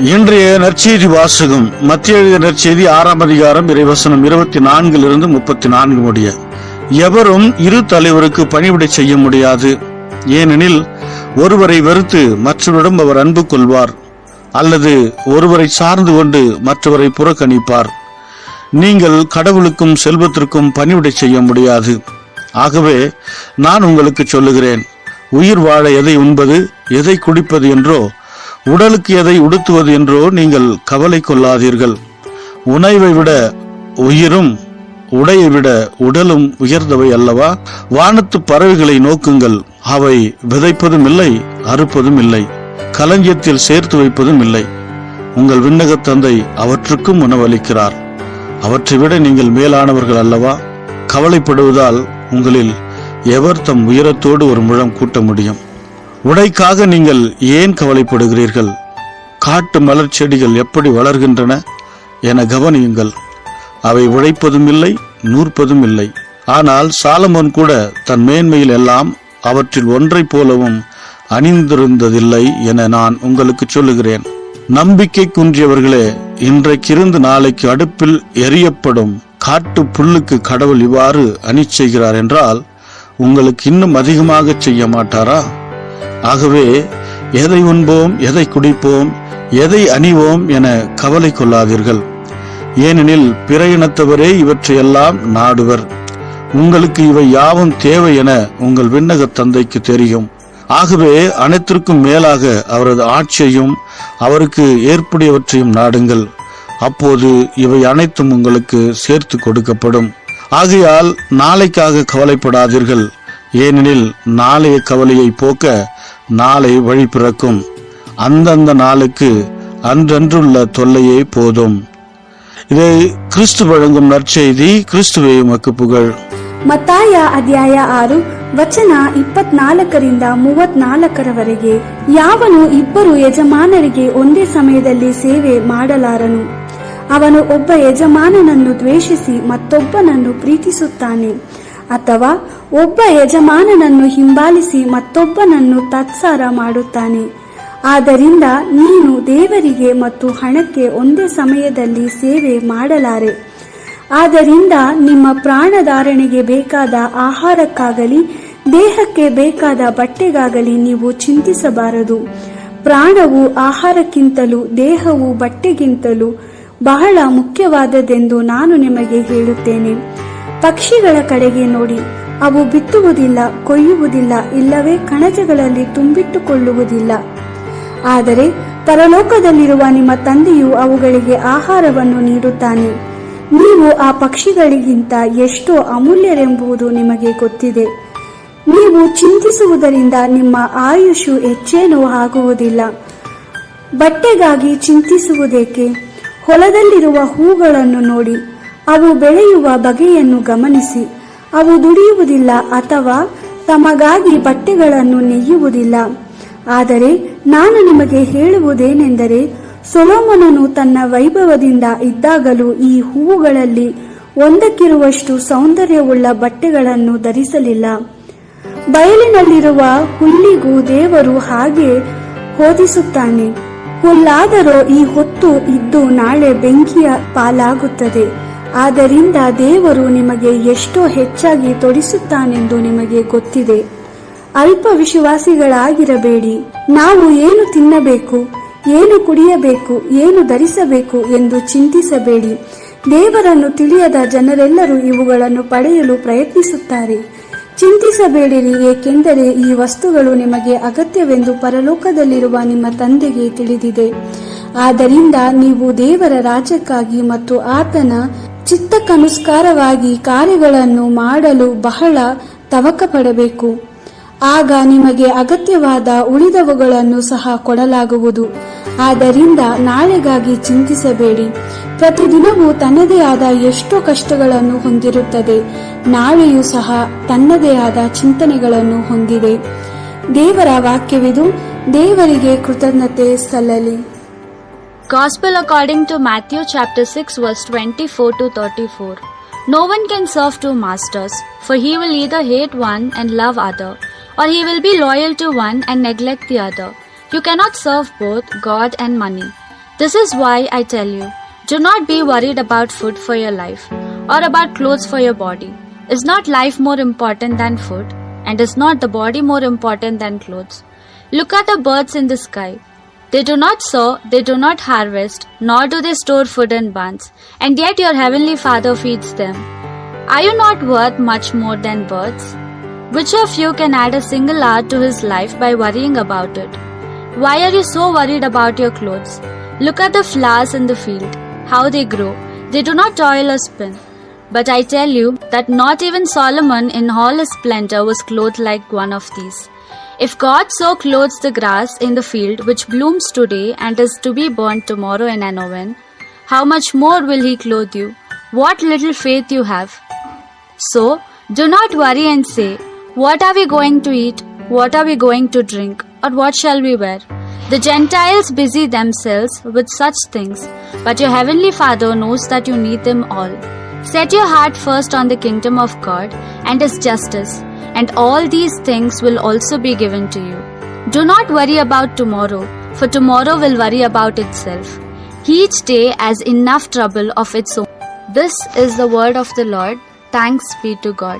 இன்றைய நற்செய்தி வாசகம் மத்திய எழுதிய நற்செய்தி 6ஆம் அதிகாரம் இறைவசனம் 24 34 முடிய. எவரும் இரு தலைவருக்கு பணிவிடை செய்ய முடியாது. ஏனெனில் ஒருவரை வெறுத்து மற்றவரிடம் அவர் அன்பு கொள்வார், அல்லது ஒருவரை சார்ந்து கொண்டு மற்றவரை புறக்கணிப்பார். நீங்கள் கடவுளுக்கும் செல்வத்திற்கும் பணிவிடை செய்ய முடியாது. ஆகவே நான் உங்களுக்கு சொல்லுகிறேன், உயிர் வாழ எதை உண்பது, எதை குடிப்பது என்றோ, உடலுக்கு எதை உடுத்துவது என்றோ நீங்கள் கவலை கொள்ளாதீர்கள். உணவை விட உயிரும் உடையை விட உடலும் உயர்ந்தவை அல்லவா? வானத்து பறவைகளை நோக்குங்கள், அவை விதைப்பதும் இல்லை, அறுப்பதும் இல்லை, களஞ்சியத்தில் சேர்த்து வைப்பதும் இல்லை. உங்கள் விண்ணகத் தந்தை அவற்றுக்கும் உணவளிக்கிறார். அவற்றை விட நீங்கள் மேலானவர்கள் அல்லவா? கவலைப்படுவதால் உங்களில் எவர் தம் உயரத்தோடு ஒரு முழம் கூட்ட முடியும்? உடைக்காக நீங்கள் ஏன் கவலைப்படுகிறீர்கள்? காட்டு மலர் செடிகள் எப்படி வளர்கின்றன என கவனியுங்கள். அவை உழைப்பதும் இல்லை, நூற்பதும் இல்லை. ஆனால் சாலமோன் கூட தன் மேன்மையில் எல்லாம் அவற்றில் ஒன்றை போலவும் அணிந்திருந்ததில்லை என நான் உங்களுக்கு சொல்லுகிறேன். நம்பிக்கை குன்றியவர்களே, இன்றைக்கிருந்து நாளைக்கு அடுப்பில் எரியப்படும் காட்டு புல்லுக்கு கடவுள் இவ்வாறு அணி செய்கிறார் என்றால் உங்களுக்கு இன்னும் அதிகமாக செய்ய மாட்டாரா? ஆகவே எதை உண்போம், எதை குடிப்போம், எதை அணிவோம் என கவலை கொள்ளாதீர்கள். ஏனெனில் பிற இனத்தவரே இவற்றையெல்லாம் நாடுவர். உங்களுக்கு இவை யாவும் தேவை என உங்கள் விண்ணகத் தந்தைக்கு தெரியும். ஆகவே அனைத்திற்கும் மேலாக அவரது ஆட்சியையும் அவருக்கு ஏற்புடையவற்றையும் நாடுங்கள். அப்போது இவை அனைத்தும் உங்களுக்கு சேர்த்து கொடுக்கப்படும். ஆகையால் நாளைக்காக கவலைப்படாதீர்கள். ஏனெனில் நாளைய கவலையை போக்க நாளை வழி பிறக்கும். அந்தந்த நாளுக்கு அன்றன்றுள்ள தொல்லையே போதும். இதை கிறிஸ்து வழங்கும் நற்செய்தி. கிறிஸ்துவே உமக்கு புகழ். ಮತ್ತಾಯ ಅಧ್ಯಾಯ 6 ವಚನ 24ರಿಂದ 34ರವರೆಗೆ. ಯಾವನು ಇಬ್ಬರು ಯಜಮಾನರಿಗೆ ಒಂದೇ ಸಮಯದಲ್ಲಿ ಸೇವೆ ಮಾಡಲಾರನು. ಅವನು ಒಬ್ಬ ಯಜಮಾನನನ್ನು ದ್ವೇಷಿಸಿ ಮತ್ತೊಬ್ಬನನ್ನು ಪ್ರೀತಿಸುತ್ತಾನೆ, ಅಥವಾ ಒಬ್ಬ ಯಜಮಾನನನ್ನು ಹಿಂಬಾಲಿಸಿ ಮತ್ತೊಬ್ಬನನ್ನು ತಾತ್ಸಾರ ಮಾಡುತ್ತಾನೆ. ಆದ್ದರಿಂದ ನೀನು ದೇವರಿಗೆ ಮತ್ತು ಹಣಕ್ಕೆ ಒಂದೇ ಸಮಯದಲ್ಲಿ ಸೇವೆ ಮಾಡಲಾರೆ. ಆದ್ದರಿಂದ ನಿಮ್ಮ ಪ್ರಾಣಧಾರಣೆಗೆ ಬೇಕಾದ ಆಹಾರಕ್ಕಾಗಲಿ ದೇಹಕ್ಕೆ ಬೇಕಾದ ಬಟ್ಟೆಗಾಗಲಿ ನೀವು ಚಿಂತಿಸಬಾರದು. ಪ್ರಾಣವು ಆಹಾರಕ್ಕಿಂತಲೂ ದೇಹವು ಬಟ್ಟೆಗಿಂತಲೂ ಬಹಳ ಮುಖ್ಯವಾದದೆಂದು ನಾನು ನಿಮಗೆ ಹೇಳುತ್ತೇನೆ. ಪಕ್ಷಿಗಳ ಕಡೆಗೆ ನೋಡಿ, ಅವು ಬಿತ್ತುವುದಿಲ್ಲ, ಕೊಯ್ಯುವುದಿಲ್ಲ, ಇಲ್ಲವೇ ಕಣಜಗಳಲ್ಲಿ ತುಂಬಿಟ್ಟುಕೊಳ್ಳುವುದಿಲ್ಲ. ಆದರೆ ಪರಲೋಕದಲ್ಲಿರುವ ನಿಮ್ಮ ತಂದೆಯು ಅವುಗಳಿಗೆ ಆಹಾರವನ್ನು ನೀಡುತ್ತಾನೆ. ನೀವು ಆ ಪಕ್ಷಿಗಳಿಗಿಂತ ಎಷ್ಟೋ ಅಮೂಲ್ಯರೆಂಬುದು ನಿಮಗೆ ಗೊತ್ತಿದೆ. ನೀವು ಚಿಂತಿಸುವುದರಿಂದ ನಿಮ್ಮ ಆಯುಷು ಹೆಚ್ಚೇನೂ ಆಗುವುದಿಲ್ಲ. ಬಟ್ಟೆಗಾಗಿ ಚಿಂತಿಸುವುದೇಕೆ? ಹೊಲದಲ್ಲಿರುವ ಹೂಗಳನ್ನು ನೋಡಿ, ಅವು ಬೆಳೆಯುವ ಬಗೆಯನ್ನು ಗಮನಿಸಿ. ಅವು ದುಡಿಯುವುದಿಲ್ಲ ಅಥವಾ ತಮಗಾಗಿ ಬಟ್ಟೆಗಳನ್ನು ನೆಯ್ಯುವುದಿಲ್ಲ. ಆದರೆ ನಾನು ನಿಮಗೆ ಹೇಳುವುದೇನೆಂದರೆ, ಸೊಲೊಮೋನನು ತನ್ನ ವೈಭವದಿಂದ ಇದ್ದಾಗಲೂ ಈ ಹೂವುಗಳಲ್ಲಿ ಒಂದಕ್ಕಿರುವಷ್ಟು ಸೌಂದರ್ಯವುಳ್ಳ ಬಟ್ಟೆಗಳನ್ನು ಧರಿಸಲಿಲ್ಲ. ಬಯಲಿನಲ್ಲಿರುವ ಹುಲ್ಲಿಗೂ ದೇವರು ಹಾಗೆ ಹೋದಿಸುತ್ತಾನೆ. ಹುಲ್ಲಾದರೋ ಈ ಹೊತ್ತು ಇದ್ದು ನಾಳೆ ಬೆಂಕಿಯ ಪಾಲಾಗುತ್ತದೆ. ಆದ್ದರಿಂದ ದೇವರು ನಿಮಗೆ ಎಷ್ಟೋ ಹೆಚ್ಚಾಗಿ ತೊಡಿಸುತ್ತಾನೆಂದು ನಿಮಗೆ ಗೊತ್ತಿದೆ. ಅಲ್ಪ ವಿಶ್ವಾಸಿಗಳಾಗಿರಬೇಡಿ. ನಾವು ಏನು ತಿನ್ನಬೇಕು, ಏನು ಕುಡಿಯಬೇಕು, ಏನು ಧರಿಸಬೇಕು ಎಂದು ಚಿಂತಿಸಬೇಡಿ. ದೇವರನ್ನು ತಿಳಿಯದ ಜನರೆಲ್ಲರೂ ಇವುಗಳನ್ನು ಪಡೆಯಲು ಪ್ರಯತ್ನಿಸುತ್ತಾರೆ. ಚಿಂತಿಸಬೇಡಿರಿ, ಏಕೆಂದರೆ ಈ ವಸ್ತುಗಳು ನಿಮಗೆ ಅಗತ್ಯವೆಂದು ಪರಲೋಕದಲ್ಲಿರುವ ನಿಮ್ಮ ತಂದೆಗೆ ತಿಳಿದಿದೆ. ಆದ್ದರಿಂದ ನೀವು ದೇವರ ರಾಜ್ಯಕ್ಕಾಗಿ ಮತ್ತು ಆತನ ಚಿತ್ತಕ್ಕನುಸಾರವಾಗಿ ಕಾರ್ಯಗಳನ್ನು ಮಾಡಲು ಬಹಳ ತವಕ ಪಡಬೇಕು. ಆಗ ನಿಮಗೆ ಅಗತ್ಯವಾದ ಉಳಿದವುಗಳನ್ನು ಸಹ ಕೊಡಲಾಗುವುದು. ಆದ್ದರಿಂದ ನಾಳೆಗಾಗಿ ಚಿಂತಿಸಬೇಡಿ. ಪ್ರತಿದಿನವೂ ತನ್ನದೇ ಆದ ಎಷ್ಟೋ ಕಷ್ಟಗಳನ್ನು ಹೊಂದಿರುತ್ತದೆ. ನಾಳೆಯೂ ಸಹ ತನ್ನದೇ ಆದ ಚಿಂತನೆಗಳನ್ನು ಹೊಂದಿದೆ. ದೇವರ ವಾಕ್ಯವಿದು. ದೇವರಿಗೆ ಕೃತಜ್ಞತೆ ಸಲ್ಲಲಿ. Gospel according to Matthew chapter 6 verse 24 to 34. No one can serve two masters, for he will either hate one and love other, or he will be loyal to one and neglect the other. You cannot serve both God and money. This is why I tell you, do not be worried about food for your life, or about clothes for your body. Is not life more important than food? And is not the body more important than clothes? Look at the birds in the sky. They do not sow, they do not harvest, nor do they store food in barns, and yet your heavenly Father feeds them. Are you not worth much more than birds? Which of you can add a single hour to his life by worrying about it? Why are you so worried about your clothes? Look at the flowers in the field, how they grow. They do not toil or spin. But I tell you that not even Solomon in all his splendor was clothed like one of these. If God so clothes the grass in the field which blooms today and is to be burnt tomorrow in an oven, how much more will he clothe you? What little faith you have! So, do not worry and say, what are we going to eat? What are we going to drink? Or what shall we wear? The Gentiles busy themselves with such things, but your heavenly Father knows that you need them all. Set your heart first on the kingdom of God and his justice, and all these things will also be given to you. Do not worry about tomorrow, for tomorrow will worry about itself. Each day has enough trouble of its own. This is the word of the Lord. Thanks be to God.